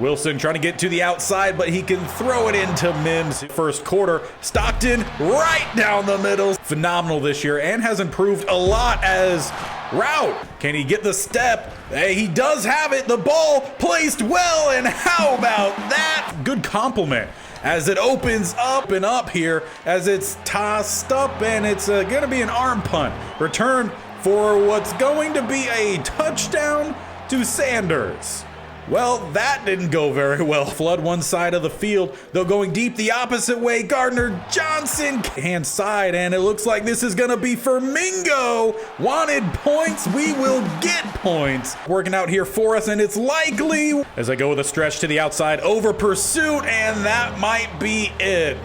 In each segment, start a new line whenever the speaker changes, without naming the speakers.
Wilson trying to get to the outside, but he can throw it into Mims. First quarter, Stockton right down the middle. Phenomenal this year and has improved a lot as route. Can he get the step? Hey, he does have it. The ball placed well, and how about that? Good compliment as it opens up and up here as it's tossed up, and it's going to be an arm punt. Return for what's going to be a touchdown to Sanders. Well, that didn't go very well. Flood one side of the field, though going deep the opposite way. Gardner Johnson hand side, and it looks like this is gonna be for Mingo. Wanted points, we will get points. Working out here for us, and it's likely as I go with a stretch to the outside over pursuit, and that might be it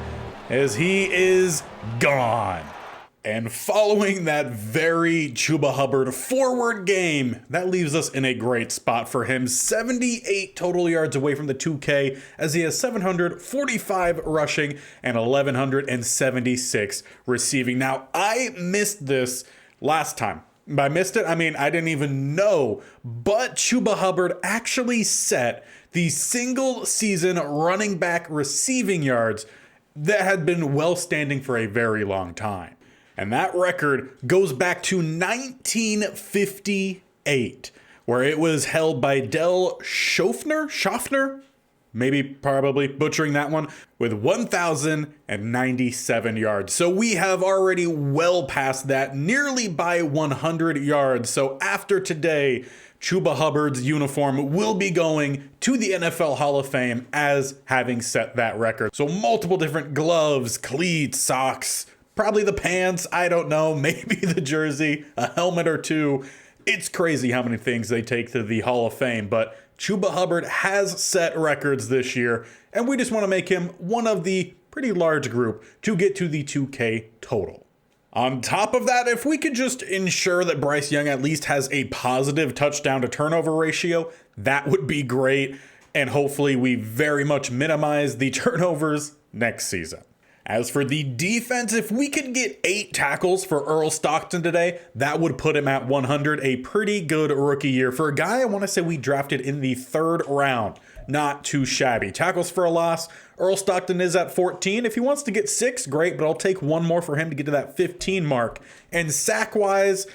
as he is gone. And following that very Chuba Hubbard forward game, that leaves us in a great spot for him. 78 total yards away from the 2K as he has 745 rushing and 1,176 receiving. Now, I missed this last time. By missed it, I mean I didn't even know, but Chuba Hubbard actually set the single season running back receiving yards that had been well standing for a very long time. And that record goes back to 1958, where it was held by Del Schaffner, maybe probably butchering that one, with 1,097 yards. So we have already well past that, nearly by 100 yards. So after today, Chuba Hubbard's uniform will be going to the NFL Hall of Fame as having set that record. So multiple different gloves, cleats, socks, probably the pants, I don't know, maybe the jersey, a helmet or two. It's crazy how many things they take to the Hall of Fame, but Chuba Hubbard has set records this year, and we just want to make him one of the pretty large group to get to the 2K total. On top of that, if we could just ensure that Bryce Young at least has a positive touchdown to turnover ratio, that would be great, and hopefully we very much minimize the turnovers next season. As for the defense, if we could get 8 tackles for Earl Stockton today, that would put him at 100, a pretty good rookie year. For a guy I want to say we drafted in the 3rd round, not too shabby. Tackles for a loss, Earl Stockton is at 14. If he wants to get 6, great, but I'll take one more for him to get to that 15 mark. And sack-wise,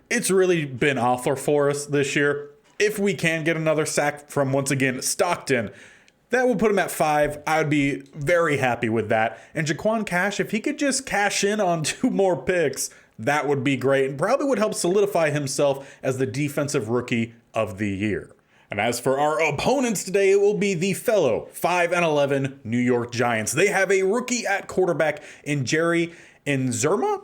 it's really been awful for us this year. If we can get another sack from, once again, Stockton, that would put him at 5. I would be very happy with that. And Jaquan Cash, if he could just cash in on 2 more picks, that would be great and probably would help solidify himself as the defensive rookie of the year. And as for our opponents today, it will be the fellow 5-11 New York Giants. They have a rookie at quarterback in Jerry Nzerma.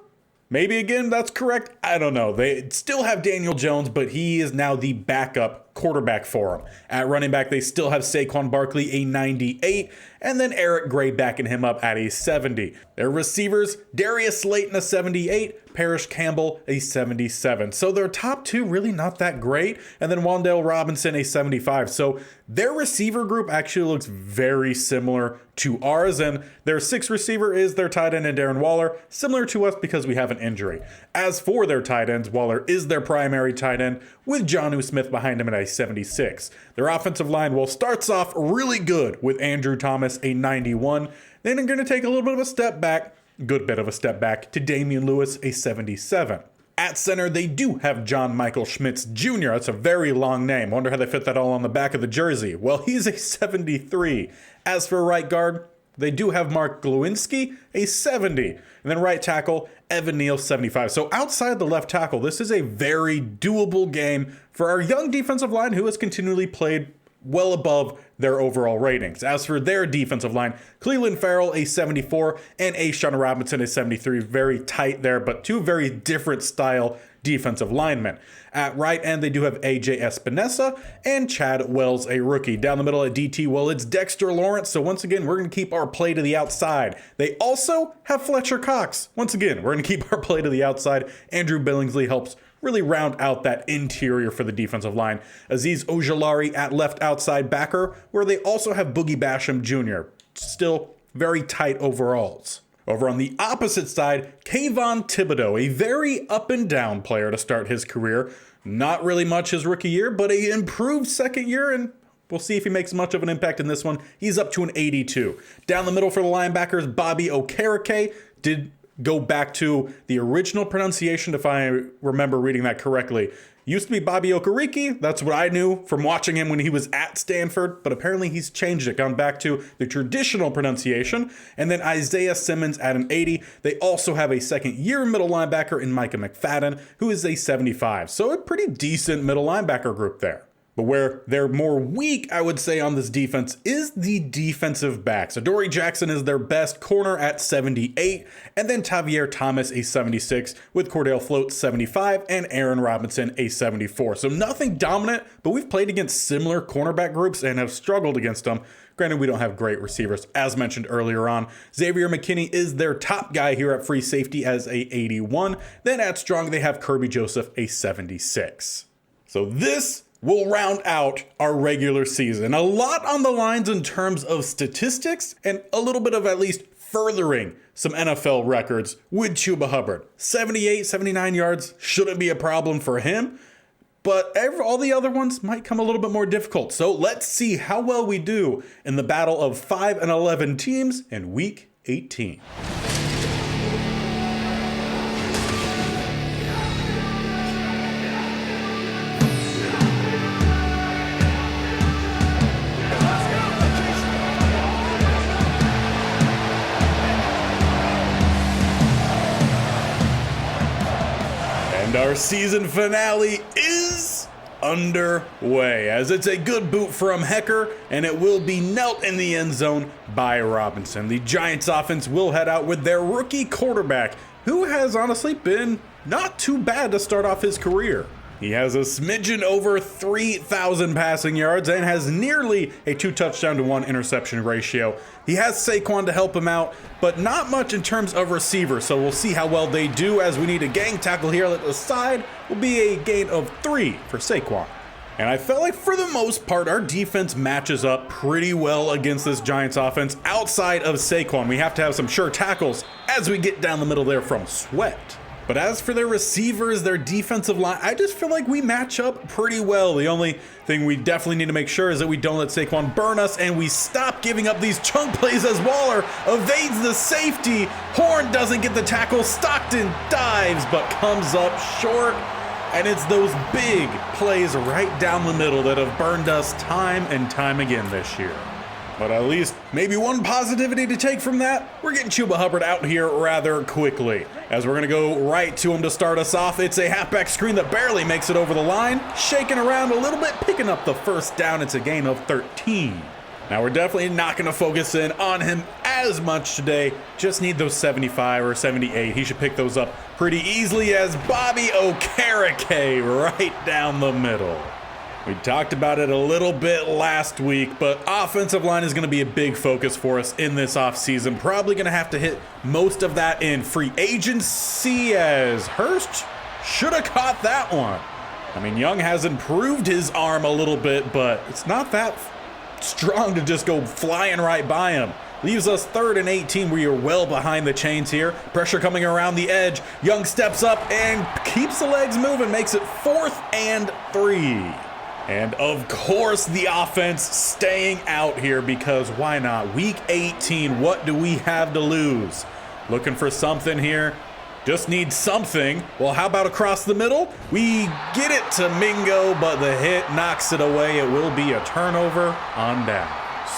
Maybe again, that's correct. I don't know. They still have Daniel Jones, but he is now the backup quarterback for them. At running back, they still have Saquon Barkley, a 98, and then Eric Gray backing him up at a 70. Their receivers, Darius Slayton, a 78, Parrish Campbell, a 77. So their top 2 really not that great, and then Wan'Dale Robinson, a 75. So their receiver group actually looks very similar to ours, and their 6th receiver is their tight end, and Darren Waller, similar to us because we have an injury. As for their tight ends, Waller is their primary tight end, with Jonnu Smith behind him at a 76. Their offensive line, well, starts off really good with Andrew Thomas, a 91. Then they're going to take a little bit of a step back, good bit of a step back, to Damian Lewis, a 77. At center, they do have John Michael Schmitz Jr. That's a very long name. Wonder how they fit that all on the back of the jersey. Well, he's a 73. As for right guard, they do have Mark Glowinski, a 70. And then right tackle, Evan Neal, 75. So outside the left tackle, this is a very doable game for our young defensive line who has continually played well above their overall ratings. As for their defensive line, Cleveland Farrell, a 74, and A'Shawn Robinson, a 73. Very tight there, but 2 very different style defensive linemen. At right end, they do have AJ Espinosa and Chad Wells, a rookie. Down the middle at DT, well, it's Dexter Lawrence. So once again, we're going to keep our play to the outside. They also have Fletcher Cox. Once again, we're going to keep our play to the outside. Andrew Billingsley helps really round out that interior for the defensive line. Azeez Ojulari at left outside backer, where they also have Boogie Basham Jr. Still very tight overalls. Over on the opposite side, Kayvon Thibodeau, a very up and down player to start his career. Not really much his rookie year, but an improved second year and We'll see if he makes much of an impact in this one. He's up to an 82. Down the middle for the linebackers, Bobby Okereke did go back to the original pronunciation, if I remember reading that correctly. Used to be Bobby Okereke. That's what I knew from watching him when he was at Stanford, but apparently he's changed it, gone back to the traditional pronunciation. And then Isaiah Simmons at an 80. They also have a second-year middle linebacker in Micah McFadden, who is a 75. So a pretty decent middle linebacker group there. But where they're more weak, I would say, on this defense is the defensive backs. Adoree Jackson is their best corner at 78, and then Tavier Thomas a 76, with Cordell Float 75, and Aaron Robinson a 74. So nothing dominant, but we've played against similar cornerback groups and have struggled against them. Granted, we don't have great receivers, as mentioned earlier on. Xavier McKinney is their top guy here at free safety as a 81. Then at strong, they have Kirby Joseph a 76. So this will round out our regular season. A lot on the lines in terms of statistics and a little bit of at least furthering some NFL records with Chuba Hubbard. 78, 79 yards shouldn't be a problem for him, but all the other ones might come a little bit more difficult. So let's see how well we do in the battle of 5 and 11 teams in week 18. Our season finale is underway, as it's a good boot from Hecker, and it will be knelt in the end zone by Robinson. The Giants offense will head out with their rookie quarterback, who has honestly been not too bad to start off his career. He has a smidgen over 3,000 passing yards and has nearly a 2 touchdown to 1 interception ratio. He has Saquon to help him out, but not much in terms of receiver, so we'll see how well they do, as we need a gang tackle here at the side. Will be a gain of 3 for Saquon. And I felt like for the most part, our defense matches up pretty well against this Giants offense outside of Saquon. We have to have some sure tackles as we get down the middle there from Sweat. But as for their receivers, their defensive line, I just feel like we match up pretty well. The only thing we definitely need to make sure is that we don't let Saquon burn us and we stop giving up these chunk plays as Waller evades the safety. Horn doesn't get the tackle. Stockton dives but comes up short. And it's those big plays right down the middle that have burned us time and time again this year. But at least maybe one positivity to take from that, we're getting Chuba Hubbard out here rather quickly. As we're going to go right to him to start us off, it's a halfback screen that barely makes it over the line, shaking around a little bit, picking up the first down. It's a gain of 13. Now we're definitely not going to focus in on him as much today, just need those 75 or 78. He should pick those up pretty easily as Bobby Okereke right down the middle. We talked about it a little bit last week, but offensive line is going to be a big focus for us in this offseason. Probably going to have to hit most of that in free agency, as Hurst should have caught that one. I mean, Young has improved his arm a little bit, but it's not that strong to just go flying right by him. Leaves us 3rd and 18. We are well behind the chains here. Pressure coming around the edge. Young steps up and keeps the legs moving, makes it 4th and 3. And of course, the offense staying out here, because why not? Week 18, what do we have to lose? Looking for something here. Just need something. Well, how about across the middle? We get it to Mingo, but the hit knocks it away. It will be a turnover on downs.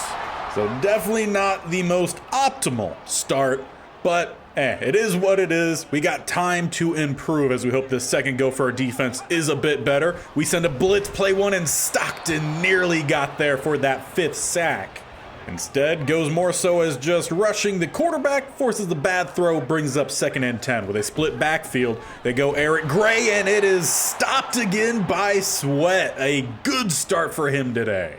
So definitely not the most optimal start, but it is what it is. We got time to improve, as we hope this second go for our defense is a bit better. We send a blitz, play one, and Stockton nearly got there for that 5th sack. Instead, goes more so as just rushing the quarterback, forces the bad throw, brings up 2nd and 10. With a split backfield, they go Eric Gray, and it is stopped again by Sweat. A good start for him today.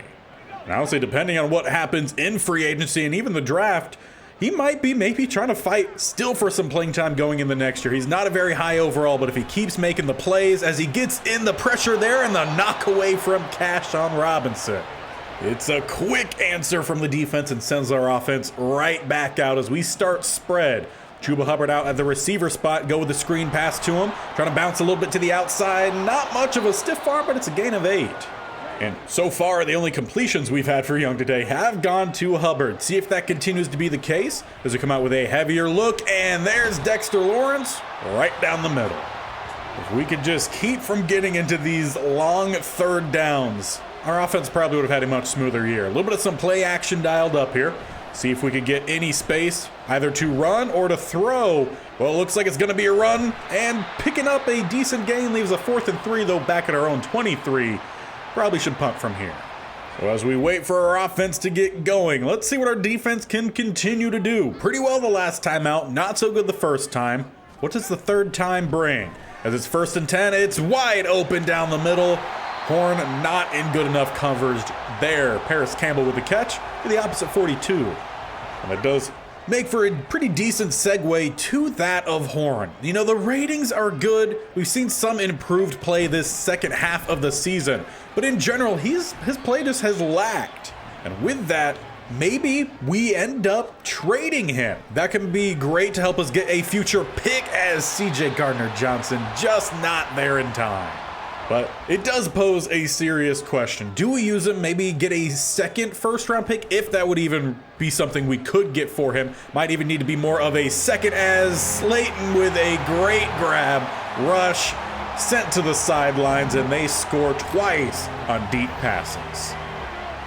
And honestly, depending on what happens in free agency and even the draft, he might be maybe trying to fight still for some playing time going in the next year. He's not a very high overall, but if he keeps making the plays as he gets in the pressure there and the knock away from Cash on Robinson. It's a quick answer from the defense and sends our offense right back out as we start spread. Chuba Hubbard out at the receiver spot, go with the screen pass to him. Trying to bounce a little bit to the outside. Not much of a stiff arm, but it's a gain of 8. And so far, the only completions we've had for Young today have gone to Hubbard. See if that continues to be the case as we come out with a heavier look. And there's Dexter Lawrence right down the middle. If we could just keep from getting into these long third downs, our offense probably would have had a much smoother year. A little bit of some play action dialed up here. See if we could get any space either to run or to throw. Well, it looks like it's going to be a run, and picking up a decent gain leaves a 4th and 3, though back at our own 23. Probably should punt from here. So as we wait for our offense to get going, let's see what our defense can continue to do. Pretty well the last time out, not so good the first time. What does the third time bring? As it's 1st and 10, it's wide open down the middle. Horn not in good enough coverage there. Paris Campbell with the catch to the opposite 42. And it does make for a pretty decent segue to that of Horn. You know, the ratings are good. We've seen some improved play this second half of the season, but in general, his play just has lacked. And with that, maybe we end up trading him. That can be great to help us get a future pick, as CJ Gardner-Johnson just not there in time. But it does pose a serious question. Do we use him, maybe get a second first-round pick, if that would even be something we could get for him? Might even need to be more of a second, as Slayton with a great grab, rush, sent to the sidelines, and they score twice on deep passes.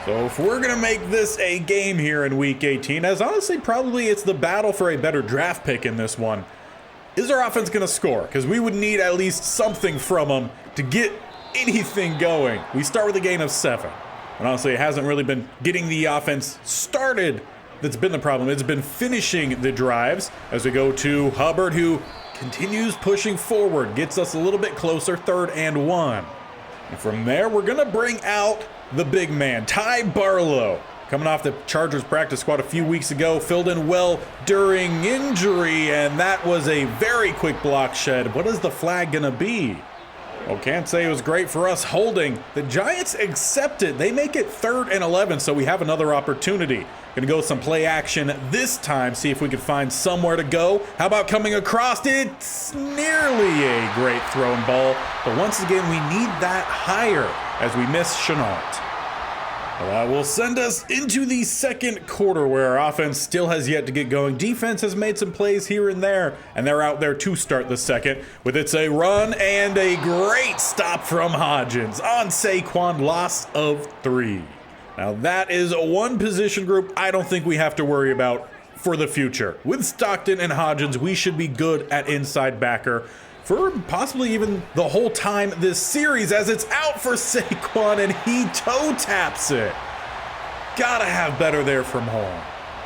So if we're going to make this a game here in Week 18, as honestly probably it's the battle for a better draft pick in this one, is our offense going to score? Because we would need at least something from them to get anything going. We start with a gain of 7. And honestly, it hasn't really been getting the offense started that's been the problem. It's been finishing the drives as we go to Hubbard, who continues pushing forward, gets us a little bit closer, 3rd and 1. And from there, we're going to bring out the big man, Ty Barlow. Coming off the Chargers practice squad a few weeks ago, filled in well during injury, and that was a very quick block shed. What is the flag going to be? Well, can't say it was great for us holding. The Giants accept it. They make it 3rd and 11, so we have another opportunity. Going to go with some play action this time, see if we can find somewhere to go. How about coming across? It's nearly a great throwing ball, but once again, we need that higher as we miss Chenault. Well, that will send us into the second quarter, where our offense still has yet to get going. Defense has made some plays here and there, and they're out there to start the second. With it's a run and a great stop from Hodgins on Saquon, loss of 3. Now that is one position group I don't think we have to worry about for the future. With Stockton and Hodgins, we should be good at inside backer for possibly even the whole time this series, as it's out for Saquon and he toe taps it. Gotta have better there from Horn.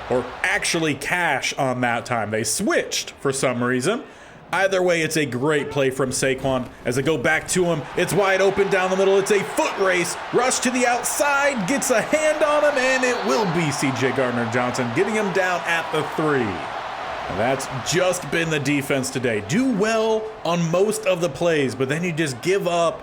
Or actually Cash on that time. They switched for some reason. Either way, it's a great play from Saquon. As they go back to him, it's wide open down the middle. It's a foot race. Rush to the outside, gets a hand on him, and it will be CJ Gardner-Johnson getting him down at the 3. And that's just been the defense today. Do well on most of the plays, but then you just give up.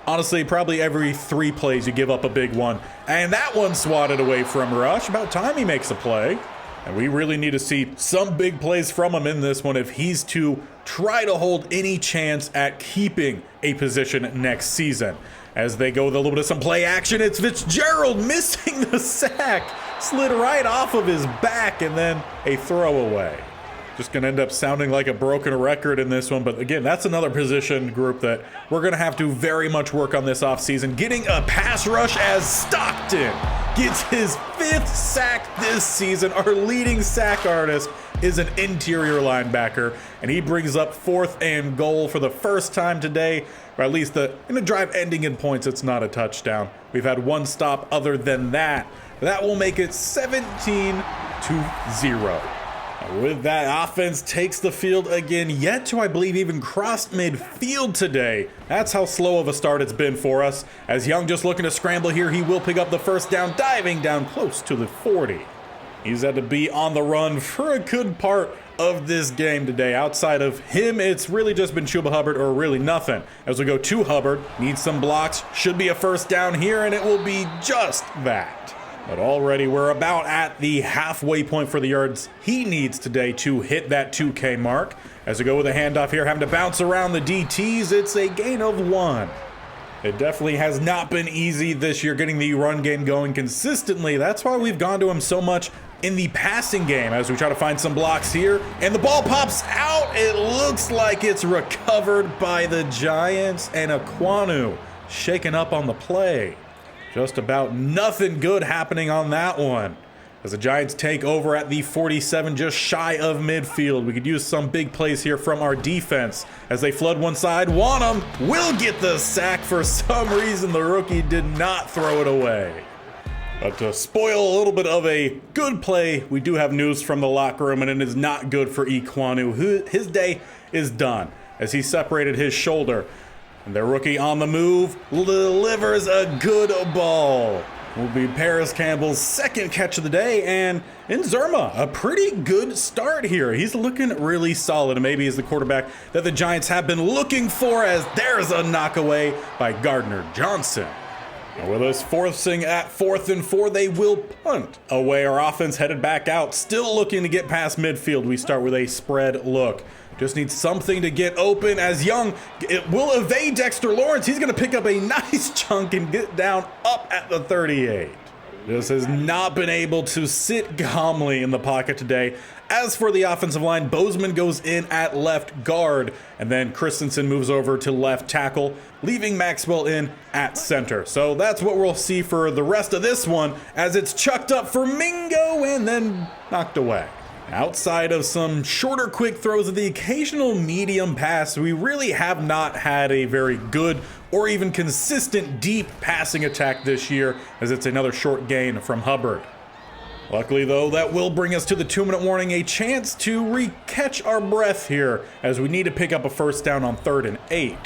Honestly, probably every 3 plays you give up a big one. And that one swatted away from Rush. About time he makes a play. And we really need to see some big plays from him in this one if he's to try to hold any chance at keeping a position next season. As they go with a little bit of some play action, it's Fitzgerald missing the sack. Slid right off of his back, and then a throwaway. Just going to end up sounding like a broken record in this one. But again, that's another position group that we're going to have to very much work on this offseason. Getting a pass rush as Stockton gets his 5th sack this season. Our leading sack artist is an interior linebacker, and he brings up 4th and goal for the first time today, or at least in a drive ending in points. It's not a touchdown. We've had 1 stop other than that. That will make it 17-0. With that, offense takes the field again, yet to, I believe, even cross midfield today. That's how slow of a start it's been for us. As Young just looking to scramble here, he will pick up the first down, diving down close to the 40. He's had to be on the run for a good part of this game today. Outside of him, it's really just been Chuba Hubbard or really nothing. As we go to Hubbard, needs some blocks, should be a first down here, and it will be just that. But already we're about at the halfway point for the yards he needs today to hit that 2K mark. As we go with a handoff here, having to bounce around the DTs, it's a gain of 1. It definitely has not been easy this year getting the run game going consistently. That's why we've gone to him so much in the passing game as we try to find some blocks here. And the ball pops out. It looks like it's recovered by the Giants, and Ekwonu shaken up on the play. Just about nothing good happening on that one. As the Giants take over at the 47, just shy of midfield. We could use some big plays here from our defense as they flood one side. Wanham will get the sack. For some reason, the rookie did not throw it away. But to spoil a little bit of a good play, we do have news from the locker room, and it is not good for Ekwonu. His day is done as he separated his shoulder. And the rookie on the move delivers a good ball. Will be Paris Campbell's second catch of the day, and Nzerma, a pretty good start here. He's looking really solid, and maybe he's the quarterback that the Giants have been looking for, as there's a knockaway by Gardner Johnson. And with us forcing at 4th and 4, they will punt away. Our offense headed back out, still looking to get past midfield. We start with a spread look. Just needs something to get open, as Young it will evade Dexter Lawrence. He's going to pick up a nice chunk and get down up at the 38. Just has not been able to sit calmly in the pocket today. As for the offensive line, Bozeman goes in at left guard, and then Christensen moves over to left tackle, leaving Maxwell in at center. So that's what we'll see for the rest of this one, as it's chucked up for Mingo and then knocked away. Outside of some shorter quick throws and the occasional medium pass, we really have not had a very good or even consistent deep passing attack this year, as it's another short gain from Hubbard. Luckily though, that will bring us to the 2-minute warning, a chance to re-catch our breath here, as we need to pick up a first down on 3rd and 8.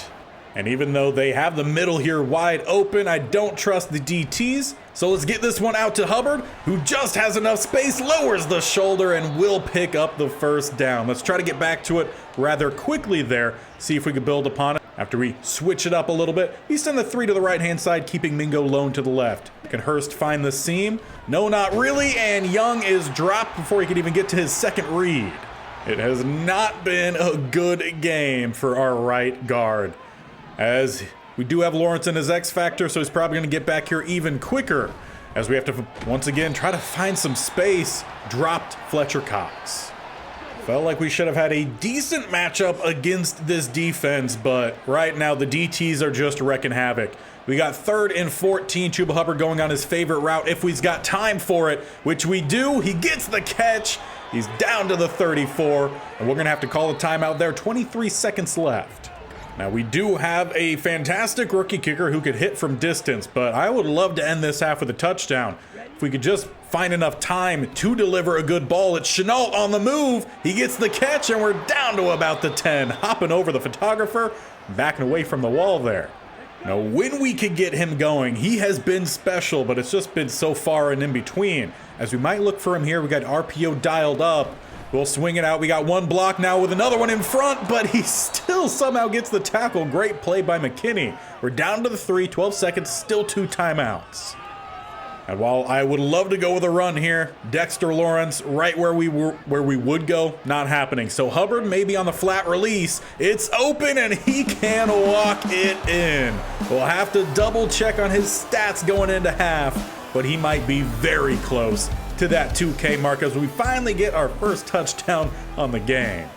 And even though they have the middle here wide open, I don't trust the DTs. So let's get this one out to Hubbard, who just has enough space, lowers the shoulder, and will pick up the first down. Let's try to get back to it rather quickly there, see if we can build upon it. After we switch it up a little bit, we send the 3 to the right-hand side, keeping Mingo lone to the left. Can Hurst find the seam? No, not really, and Young is dropped before he can even get to his second read. It has not been a good game for our right guard, as we do have Lawrence in his X factor, so he's probably going to get back here even quicker, as we have to once again try to find some space. Dropped Fletcher Cox. Felt like we should have had a decent matchup against this defense, but right now the DTs are just wrecking havoc. We got 3rd and 14, Chuba Hubbard going on his favorite route if we've got time for it, which we do. He gets the catch. He's down to the 34, and we're going to have to call a timeout there. 23 seconds left. Now, we do have a fantastic rookie kicker who could hit from distance, but I would love to end this half with a touchdown. If we could just find enough time to deliver a good ball. It's Chenault on the move. He gets the catch, and we're down to about the 10. Hopping over the photographer, backing away from the wall there. Now, when we could get him going, he has been special, but it's just been so far and in between. As we might look for him here, we got RPO dialed up. We'll swing it out. We got one block now with another one in front, but he still somehow gets the tackle. Great play by McKinney. We're down to the 3, 12 seconds, still 2 timeouts. And while I would love to go with a run here, Dexter Lawrence right where we would go, not happening. So Hubbard maybe on the flat release. It's open and he can walk it in. We'll have to double check on his stats going into half, but he might be very close to that 2K mark as we finally get our first touchdown on the game.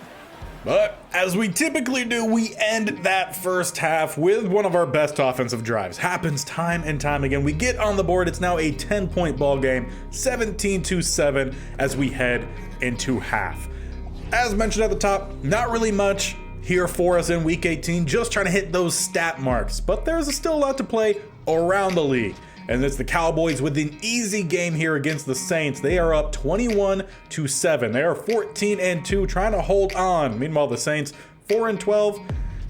But as we typically do, we end that first half with one of our best offensive drives. Happens time and time again. We get on the board. It's now a 10-point ball game, 17-7 as we head into half. As mentioned at the top, not really much here for us in week 18, just trying to hit those stat marks. But there's still a lot to play around the league. And it's the Cowboys with an easy game here against the Saints. They are up 21-7. They are 14-2, trying to hold on. Meanwhile, the Saints 4-12,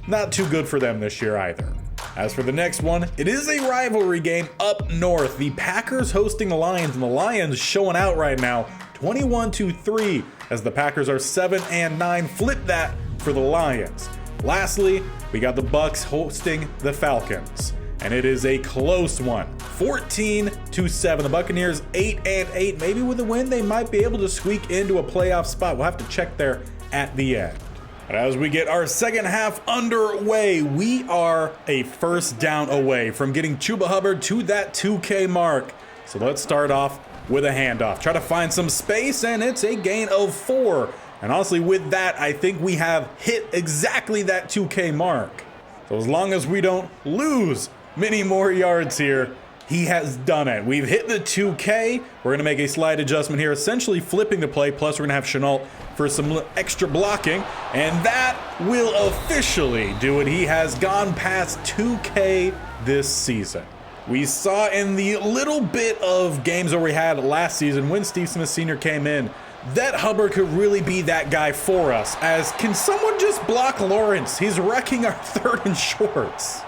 not too good for them this year either. As for the next one, it is a rivalry game up north. The Packers hosting the Lions, and the Lions showing out right now, 21-3, as the Packers are 7-9. Flip that for the Lions. Lastly, we got the Bucs hosting the Falcons, and it is a close one, 14-7. The Buccaneers 8-8. Maybe with a win, they might be able to squeak into a playoff spot. We'll have to check there at the end. But as we get our second half underway, we are a first down away from getting Chuba Hubbard to that 2K mark. So let's start off with a handoff. Try to find some space, and it's a gain of 4. And honestly, with that, I think we have hit exactly that 2K mark. So as long as we don't lose many more yards here, he has done it. We've hit the 2K. We're going to make a slight adjustment here, essentially flipping the play. Plus, we're going to have Chenault for some extra blocking. And that will officially do it. He has gone past 2K this season. We saw in the little bit of games that we had last season when Steve Smith Sr. came in that Hubbard could really be that guy for us. As can someone just block Lawrence? He's wrecking our 3rd and shorts.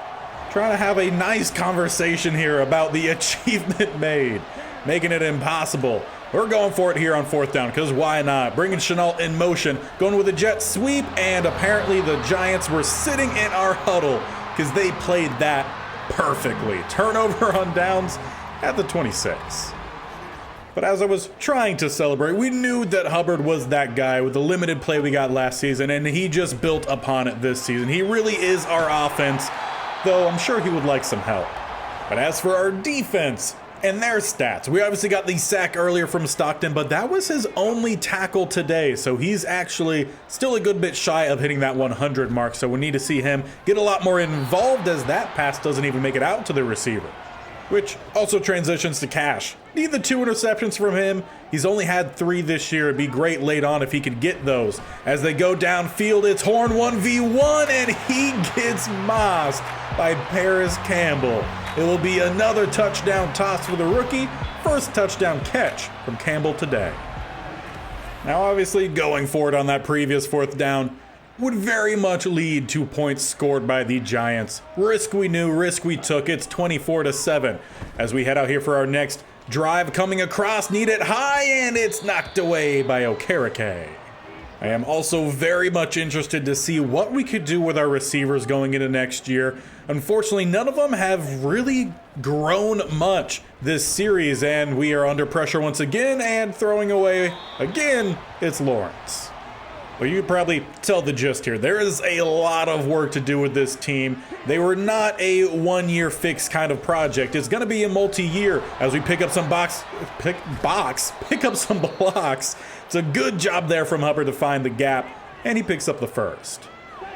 Trying to have a nice conversation here about the achievement made, making it impossible. We're going for it here on 4th down, because why not? Bringing Chenault in motion, going with a jet sweep, and apparently the Giants were sitting in our huddle because they played that perfectly. Turnover on downs at the 26. But as I was trying to celebrate, we knew that Hubbard was that guy with the limited play we got last season, and he just built upon it this season. He really is our offense, though I'm sure he would like some help. But as for our defense and their stats, we obviously got the sack earlier from Stockton, but that was his only tackle today, so he's actually still a good bit shy of hitting that 100 mark, so we need to see him get a lot more involved, as that pass doesn't even make it out to the receiver. Which also transitions to Cash. Need the 2 interceptions from him. He's only had 3 this year. It'd be great late on if he could get those. As they go downfield, it's Horn 1v1, and he gets mossed by Paris Campbell. It will be another touchdown toss for the rookie. First touchdown catch from Campbell today. Now, obviously, going for it on that previous 4th down would very much lead to points scored by the Giants. Risk we knew, risk we took. It's 24-7 as we head out here for our next drive. Coming across, need it high, and it's knocked away by Okereke. I am also very much interested to see what we could do with our receivers going into next year. Unfortunately, none of them have really grown much this series, and we are under pressure once again, and throwing away again, it's Lawrence. Well, you could probably tell the gist here. There is a lot of work to do with this team. They were not a one-year fix kind of project. It's going to be a multi-year as we pick up some pick up some blocks. It's a good job there from Hubbard to find the gap, and he picks up the first.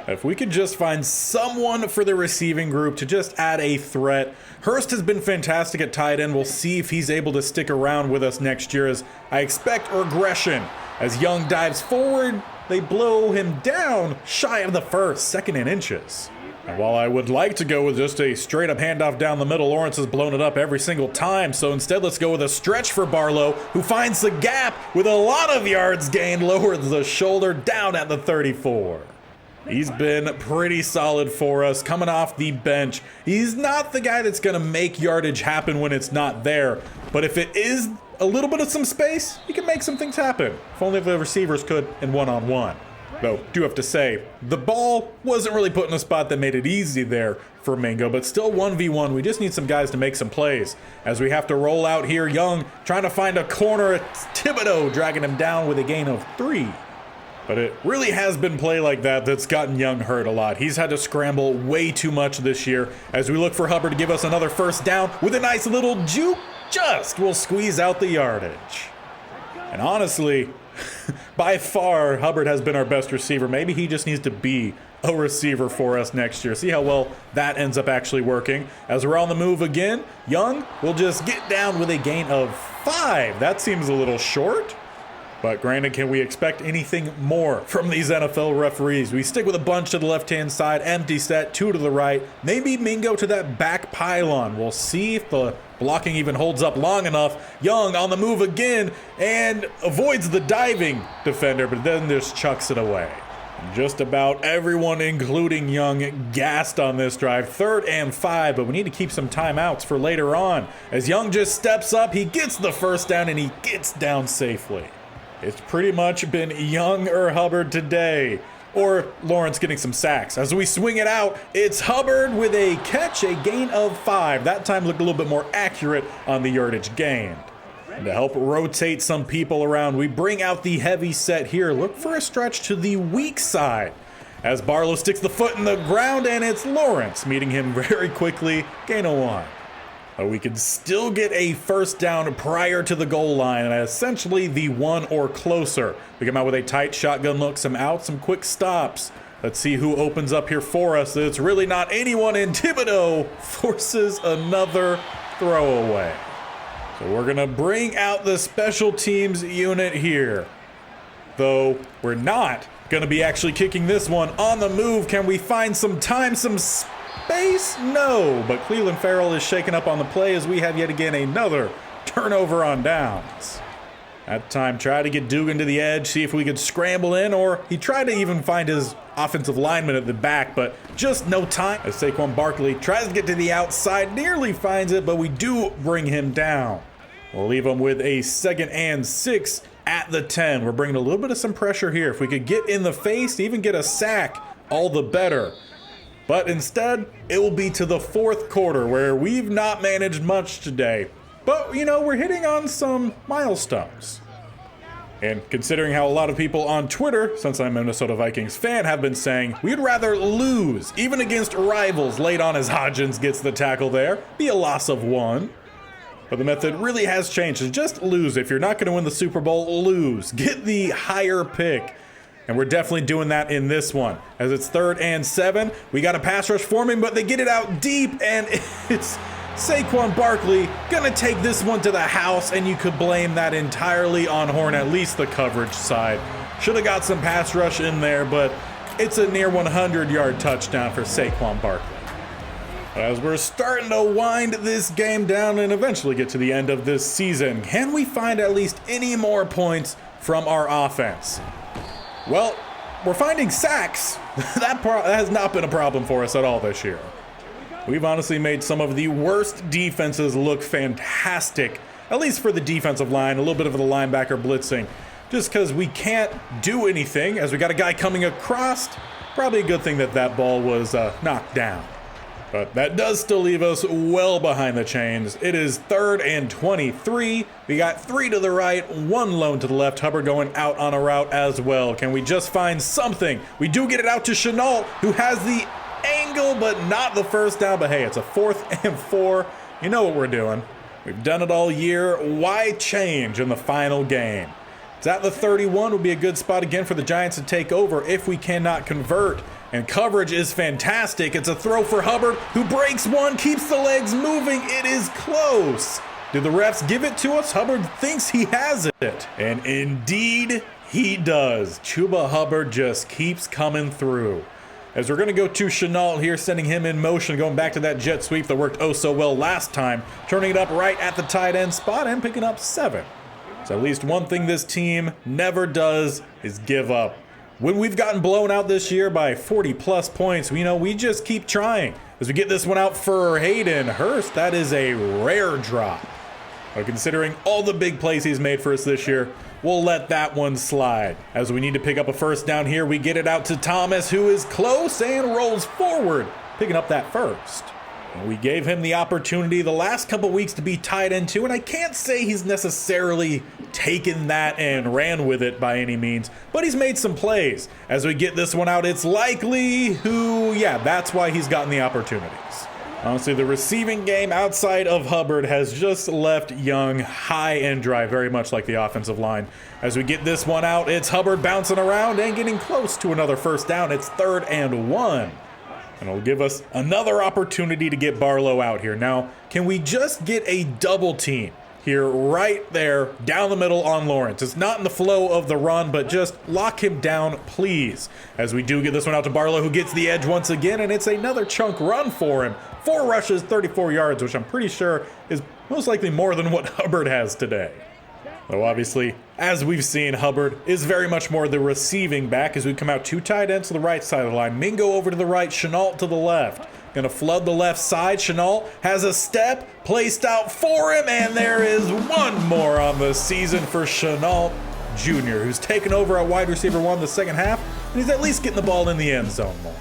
If we could just find someone for the receiving group to just add a threat. Hurst has been fantastic at tight end. We'll see if he's able to stick around with us next year, as I expect regression. As Young dives forward, they blow him down shy of the first, 2nd and inches. And while I would like to go with just a straight up handoff down the middle, Lawrence has blown it up every single time. So instead, let's go with a stretch for Barlow, who finds the gap with a lot of yards gained, lowers the shoulder down at the 34. He's been pretty solid for us coming off the bench. He's not the guy that's going to make yardage happen when it's not there. But if it is a little bit of some space, he can make some things happen. If only the receivers could in one-on-one. Though, do have to say, the ball wasn't really put in a spot that made it easy there for Mingo, but still 1v1. We just need some guys to make some plays. As we have to roll out here, Young trying to find a corner. It's Thibodeau dragging him down with a gain of 3. But it really has been play like that that's gotten Young hurt a lot. He's had to scramble way too much this year as we look for Hubbard to give us another first down with a nice little juke. Just will squeeze out the yardage. And honestly, by far, Hubbard has been our best receiver. Maybe he just needs to be a receiver for us next year. See how well that ends up actually working. As we're on the move again, Young will just get down with a gain of 5. That seems a little short. But granted, can we expect anything more from these NFL referees? We stick with a bunch to the left-hand side, empty set, 2 to the right. Maybe Mingo to that back pylon. We'll see if the blocking even holds up long enough. Young on the move again and avoids the diving defender, but then just chucks it away. Just about everyone, including Young, gassed on this drive. 3rd and 5, but we need to keep some timeouts for later on. As Young just steps up, he gets the first down, and he gets down safely. It's pretty much been Young or Hubbard today, or Lawrence getting some sacks. As we swing it out, it's Hubbard with a catch, a gain of 5. That time looked a little bit more accurate on the yardage gained. And to help rotate some people around, we bring out the heavy set here. Look for a stretch to the weak side. as Barlow sticks the foot in the ground, and it's Lawrence meeting him very quickly. Gain of 1. But we could still get a first down prior to the goal line, and essentially the 1 or closer. We come out with a tight shotgun look, some outs, some quick stops. Let's see who opens up here for us. It's really not anyone, and Thibodeau forces another throwaway. So we're gonna bring out the special teams unit here. Though we're not gonna be actually kicking this one on the move. Can we find some time, some space? No, but Cleveland Farrell is shaken up on the play as we have yet again another turnover on downs. That time, try to get Dugan to the edge, see if we could scramble in, or he tried to even find his offensive lineman at the back, but just no time. As Saquon Barkley tries to get to the outside, nearly finds it, but we do bring him down. We'll leave him with a 2nd and 6 at the 10. We're bringing a little bit of some pressure here. If we could get in the face, even get a sack, all the better. But instead, it will be to the 4th quarter where we've not managed much today. But, you know, we're hitting on some milestones. And considering how a lot of people on Twitter, since I'm a Minnesota Vikings fan, have been saying we'd rather lose, even against rivals, late on as Hodgins gets the tackle there, be a loss of 1. But the method really has changed. It's just lose. If you're not going to win the Super Bowl, lose. Get the higher pick. And we're definitely doing that in this one. As it's 3rd and 7, we got a pass rush forming, but they get it out deep, and it's Saquon Barkley gonna take this one to the house, and you could blame that entirely on Horn, at least the coverage side. Should have got some pass rush in there, but it's a near 100-yard touchdown for Saquon Barkley. As we're starting to wind this game down and eventually get to the end of this season, can we find at least any more points from our offense? Well, we're finding sacks. That has not been a problem for us at all this year. We've honestly made some of the worst defenses look fantastic, at least for the defensive line, a little bit of the linebacker blitzing, just because we can't do anything as we got a guy coming across. Probably a good thing that that ball was knocked down. But that does still leave us well behind the chains. It is 3rd and 23. We got 3 to the right, 1 lone to the left. Hubbard going out on a route as well. Can we just find something? We do get it out to Chenault, who has the angle, but not the first down. But hey, it's a 4th and 4. You know what we're doing. We've done it all year. Why change in the final game? It's at the 31. Would be a good spot again for the Giants to take over if we cannot convert. And coverage is fantastic. It's a throw for Hubbard, who breaks one, keeps the legs moving. It is close. Did the refs give it to us? Hubbard thinks he has it. And indeed, he does. Chuba Hubbard just keeps coming through. As we're going to go to Chenault here, sending him in motion, going back to that jet sweep that worked oh so well last time, turning it up right at the tight end spot and picking up 7. So at least one thing this team never does is give up. When we've gotten blown out this year by 40-plus points, we just keep trying. As we get this one out for Hayden Hurst, that is a rare drop. But considering all the big plays he's made for us this year, we'll let that one slide. As we need to pick up a first down here, we get it out to Thomas, who is close and rolls forward, picking up that first. And we gave him the opportunity the last couple weeks to be tight end too, and I can't say he's necessarily taken that and ran with it by any means, but he's made some plays. As we get this one out, it's likely that's why he's gotten the opportunities. Honestly, the receiving game outside of Hubbard has just left Young high and dry, very much like the offensive line. As we get this one out, it's Hubbard bouncing around and getting close to another first down. It's 3rd and 1. And it'll give us another opportunity to get Barlow out here. Now, can we just get a double team here right there down the middle on Lawrence? It's not in the flow of the run, but just lock him down, please. As we do get this one out to Barlow, who gets the edge once again, and it's another chunk run for him. 4 rushes, 34 yards, which I'm pretty sure is most likely more than what Hubbard has today. Though obviously, as we've seen, Hubbard is very much more the receiving back as we come out 2 tight ends to the right side of the line. Mingo over to the right, Chenault to the left. Gonna flood the left side. Chenault has a step placed out for him, and there is one more on the season for Chenault Jr., who's taken over at wide receiver 1 the second half, and he's at least getting the ball in the end zone more.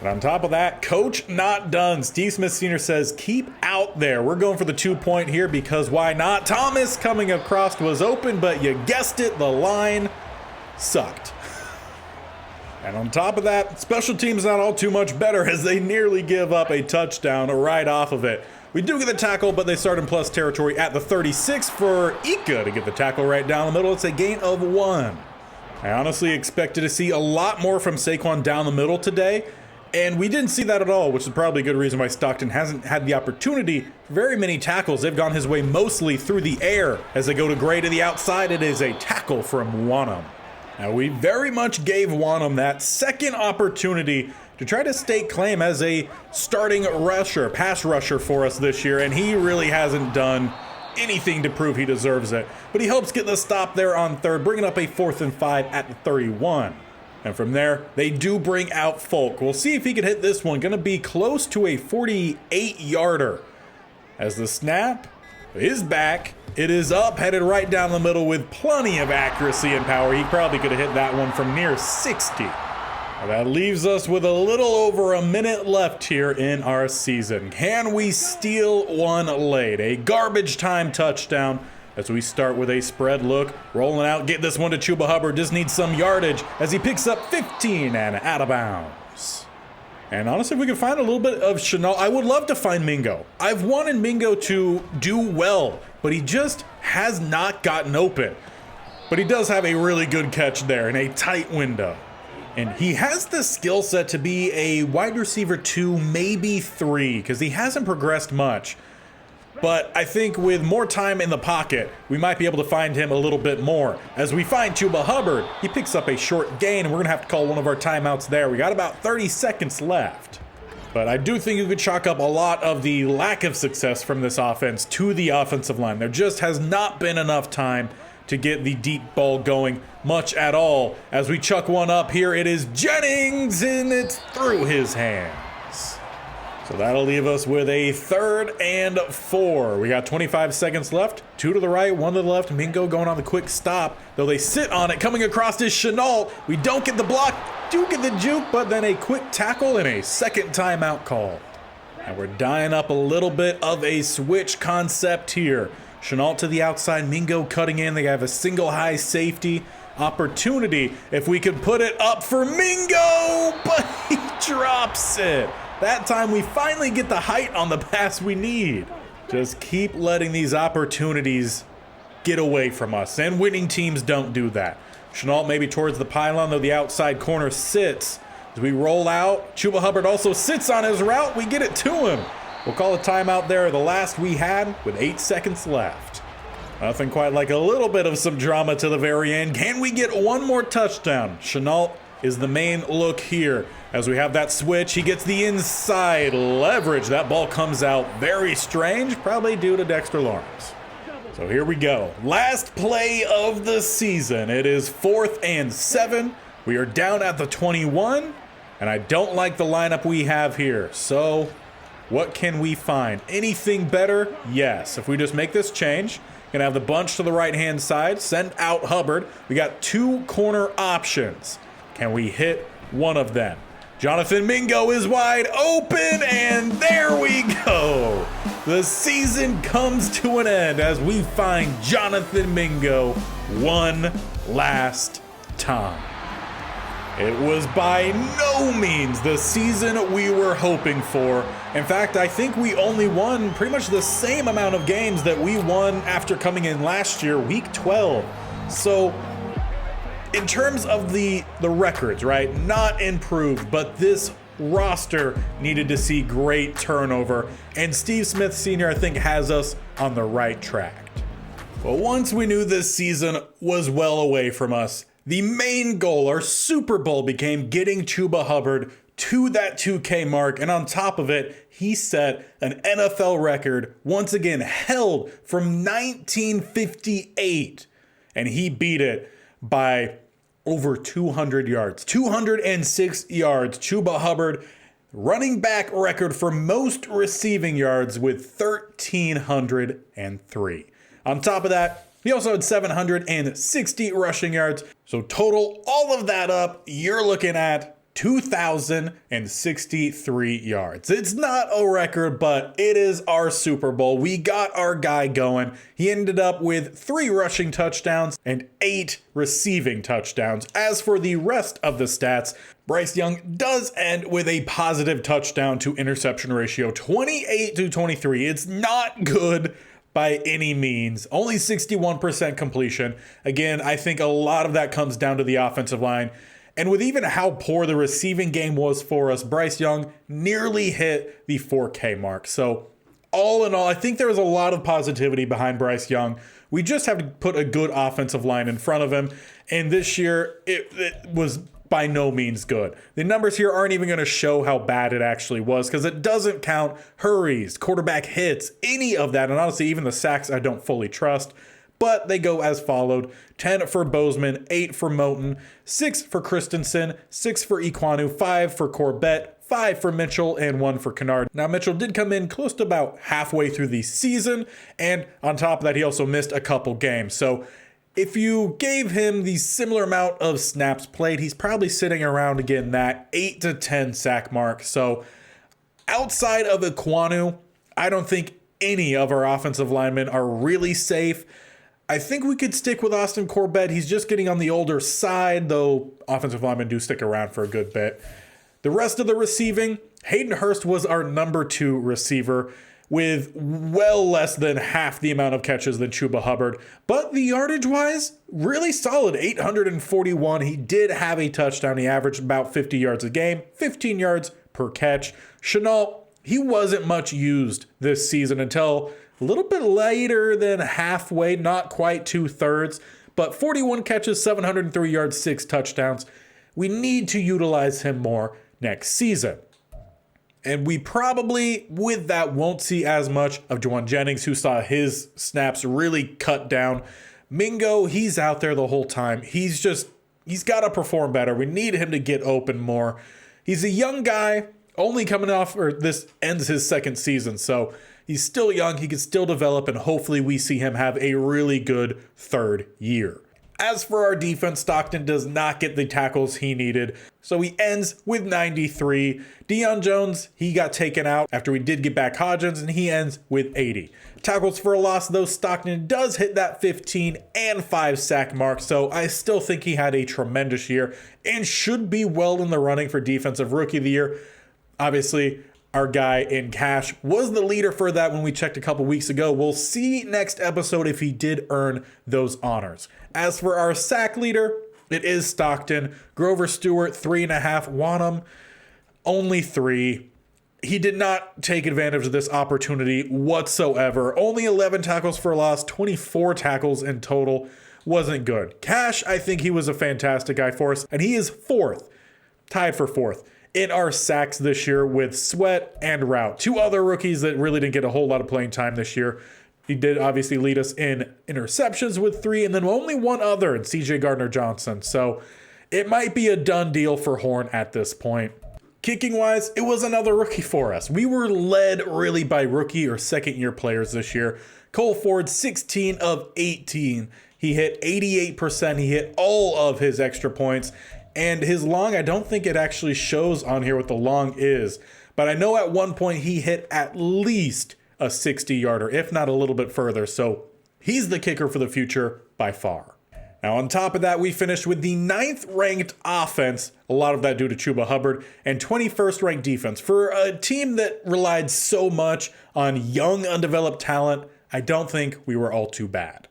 But on top of that, coach not done. Steve Smith Sr. says, keep out there. We're going for the 2-point here because why not? Thomas coming across was open, but you guessed it, the line sucked. And on top of that, special teams not all too much better as they nearly give up a touchdown right off of it. We do get the tackle, but they start in plus territory at the 36 for Ika to get the tackle right down the middle. It's a gain of 1. I honestly expected to see a lot more from Saquon down the middle today, and we didn't see that at all, which is probably a good reason why Stockton hasn't had the opportunity for very many tackles. They've gone his way mostly through the air. As they go to Gray to the outside, it is a tackle from Wanham. Now, we very much gave Wanham that second opportunity to try to stake claim as a starting rusher, pass rusher for us this year, and he really hasn't done anything to prove he deserves it. But he helps get the stop there on third, bringing up a 4th and 5 at the 31. And from there, they do bring out Folk. We'll see if he can hit this one. Going to be close to a 48-yarder. As the snap is back, it is up, headed right down the middle with plenty of accuracy and power. He probably could have hit that one from near 60. Well, that leaves us with a little over a minute left here in our season. Can we steal one late? A garbage time touchdown as we start with a spread look. Rolling out, get this one to Chuba Hubbard. Just needs some yardage as he picks up 15 and out of bounds. And honestly, if we could find a little bit of Chenault, I would love to find Mingo. I've wanted Mingo to do well, but he just has not gotten open. But he does have a really good catch there in a tight window. And he has the skill set to be a wide receiver 2, maybe 3, because he hasn't progressed much. But I think with more time in the pocket, we might be able to find him a little bit more. As we find Chuba Hubbard, he picks up a short gain, and we're going to have to call one of our timeouts there. We got about 30 seconds left. But I do think you could chalk up a lot of the lack of success from this offense to the offensive line. There just has not been enough time to get the deep ball going much at all. As we chuck one up here, it is Jennings, and it's through his hands. So that'll leave us with a 3rd and 4. We got 25 seconds left. 2 to the right, 1 to the left. Mingo going on the quick stop, though they sit on it. Coming across is Chenault. We don't get the block, do get the juke, but then a quick tackle and a second timeout call. And we're dying up a little bit of a switch concept here. Chenault to the outside, Mingo cutting in. They have a single high safety opportunity. If we could put it up for Mingo, but he drops it. That time we finally get the height on the pass we need. Just keep letting these opportunities get away from us, and winning teams don't do that. Chenault maybe towards the pylon, though the outside corner sits. As we roll out, Chuba Hubbard also sits on his route. We get it to him. We'll call a timeout there, the last we had with 8 seconds left. Nothing quite like a little bit of some drama to the very end. Can we get one more touchdown? Chenault is the main look here. As we have that switch, he gets the inside leverage. That ball comes out very strange, probably due to Dexter Lawrence. So here we go. Last play of the season. It is 4th and 7. We are down at the 21, and I don't like the lineup we have here. So what can we find? Anything better? Yes. If we just make this change, gonna have the bunch to the right-hand side, send out Hubbard. We got 2 corner options. Can we hit one of them? Jonathan Mingo is wide open, and there we go. The season comes to an end as we find Jonathan Mingo one last time. It was by no means the season we were hoping for. In fact, I think we only won pretty much the same amount of games that we won after coming in last year, week 12. So in terms of the records, right, not improved, but this roster needed to see great turnover, and Steve Smith Sr., I think, has us on the right track. But once we knew this season was well away from us, the main goal, our Super Bowl, became getting Chuba Hubbard to that 2K mark, and on top of it, he set an NFL record, once again held from 1958, and he beat it by over 200 yards, 206 yards. Chuba Hubbard, running back record for most receiving yards with 1,303. On top of that, he also had 760 rushing yards. So total all of that up, you're looking at 2,063 yards. It's not a record, but it is our Super Bowl. We got our guy going. He ended up with 3 rushing touchdowns and 8 receiving touchdowns. As for the rest of the stats, Bryce Young does end with a positive touchdown to interception ratio, 28-23. It's not good by any means. Only 61% completion. Again, I think a lot of that comes down to the offensive line. And with even how poor the receiving game was for us, Bryce Young nearly hit the 4K mark. So all in all, I think there was a lot of positivity behind Bryce Young. We just have to put a good offensive line in front of him. And this year, it was by no means good. The numbers here aren't even going to show how bad it actually was because it doesn't count hurries, quarterback hits, any of that. And honestly, even the sacks I don't fully trust. But they go as followed: 10 for Bozeman, 8 for Moten, 6 for Christensen, 6 for Equanu, 5 for Corbett, 5 for Mitchell, and 1 for Kennard. Now, Mitchell did come in close to about halfway through the season, and on top of that, he also missed a couple games. So if you gave him the similar amount of snaps played, he's probably sitting around, again, that 8 to 10 sack mark. So outside of Equanu, I don't think any of our offensive linemen are really safe. I think we could stick with Austin Corbett. He's just getting on the older side, though offensive linemen do stick around for a good bit. The rest of the receiving, Hayden Hurst was our number 2 receiver with well less than half the amount of catches than Chuba Hubbard. But the yardage-wise, really solid, 841. He did have a touchdown. He averaged about 50 yards a game, 15 yards per catch. Chenault, he wasn't much used this season until a little bit later than halfway, not quite 2/3, but 41 catches, 703 yards, 6 touchdowns. We need to utilize him more next season. And we probably, with that, won't see as much of Juwan Jennings, who saw his snaps really cut down. Mingo, he's out there the whole time. He's got to perform better. We need him to get open more. He's a young guy, only coming off, or this ends his 2nd season, so he's still young, he can still develop, and hopefully we see him have a really good 3rd year. As for our defense, Stockton does not get the tackles he needed, so he ends with 93. Deion Jones, he got taken out after we did get back Hodgins, and he ends with 80. Tackles for a loss, though, Stockton does hit that 15 and 5 sack mark, so I still think he had a tremendous year and should be well in the running for Defensive Rookie of the Year. Obviously, our guy in Cash was the leader for that when we checked a couple weeks ago. We'll see next episode if he did earn those honors. As for our sack leader, it is Stockton. Grover Stewart, 3.5. Wanham, only 3. He did not take advantage of this opportunity whatsoever. Only 11 tackles for a loss, 24 tackles in total. Wasn't good. Cash, I think he was a fantastic guy for us, and he is 4th, tied for 4th. In our sacks this year with Sweat and Route. 2 other rookies that really didn't get a whole lot of playing time this year. He did obviously lead us in interceptions with 3, and then only 1 other in CJ Gardner-Johnson. So it might be a done deal for Horn at this point. Kicking wise, it was another rookie for us. We were led really by rookie or 2nd-year players this year. Cole Ford, 16 of 18. He hit 88%. He hit all of his extra points. And his long, I don't think it actually shows on here what the long is. But I know at one point he hit at least a 60-yarder, if not a little bit further. So he's the kicker for the future by far. Now, on top of that, we finished with the 9th ranked offense, a lot of that due to Chuba Hubbard, and 21st ranked defense. For a team that relied so much on young, undeveloped talent, I don't think we were all too bad.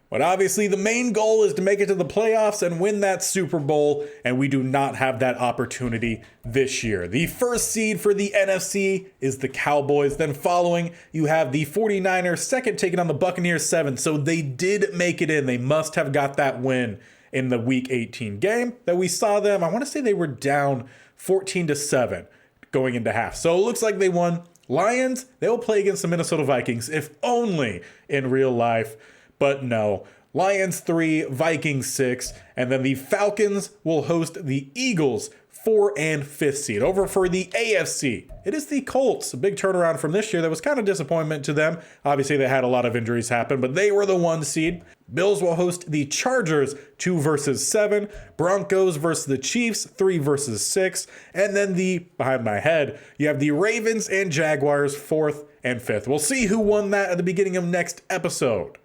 But obviously the main goal is to make it to the playoffs and win that Super Bowl, and we do not have that opportunity this year. The first seed for the NFC is the Cowboys. Then following, you have the 49ers, second taking on the Buccaneers, 7. So they did make it in. They must have got that win in the Week 18 game that we saw them. I want to say they were down 14-7 going into half. So it looks like they won. Lions, they'll play against the Minnesota Vikings, if only in real life. But no, Lions 3, Vikings 6, and then the Falcons will host the Eagles 4th and 5th seed. Over for the AFC, it is the Colts. A big turnaround from this year that was kind of disappointment to them. Obviously, they had a lot of injuries happen, but they were the 1 seed. Bills will host the Chargers 2 versus 7, Broncos versus the Chiefs 3 versus 6, and then behind my head, you have the Ravens and Jaguars 4th and 5th. We'll see who won that at the beginning of next episode.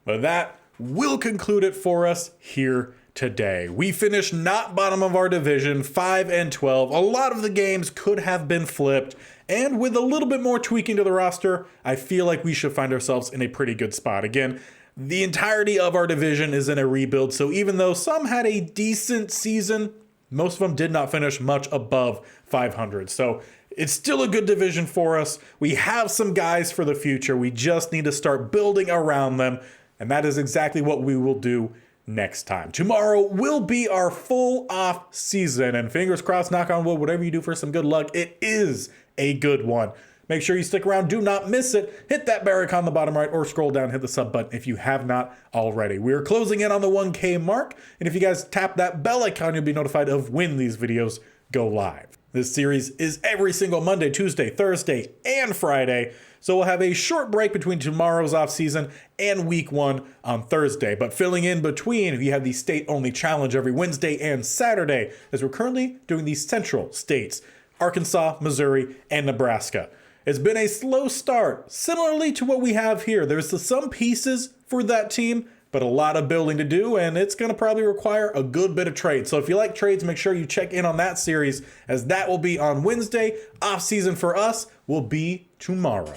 But that will conclude it for us here today. We finished not bottom of our division, 5 and 12. A lot of the games could have been flipped, and with a little bit more tweaking to the roster, I feel like we should find ourselves in a pretty good spot. Again, the entirety of our division is in a rebuild, so even though some had a decent season, most of them did not finish much above 500. So it's still a good division for us. We have some guys for the future. We just need to start building around them, and that is exactly what we will do next time. Tomorrow will be our full off season, and fingers crossed, knock on wood, whatever you do for some good luck, it is a good one. Make sure you stick around. Do not miss it. Hit that bell icon on the bottom right or scroll down, hit the sub button if you have not already. We're closing in on the 1K mark, and if you guys tap that bell icon, you'll be notified of when these videos go live. This series is every single Monday, Tuesday, Thursday, and Friday, so we'll have a short break between tomorrow's offseason and week 1 on Thursday. But filling in between, we have the state-only challenge every Wednesday and Saturday, as we're currently doing the central states, Arkansas, Missouri, and Nebraska. It's been a slow start, similarly to what we have here. There's some pieces for that team, but a lot of building to do, and it's going to probably require a good bit of trade. So if you like trades, make sure you check in on that series, as that will be on Wednesday. Off season for us will be tomorrow.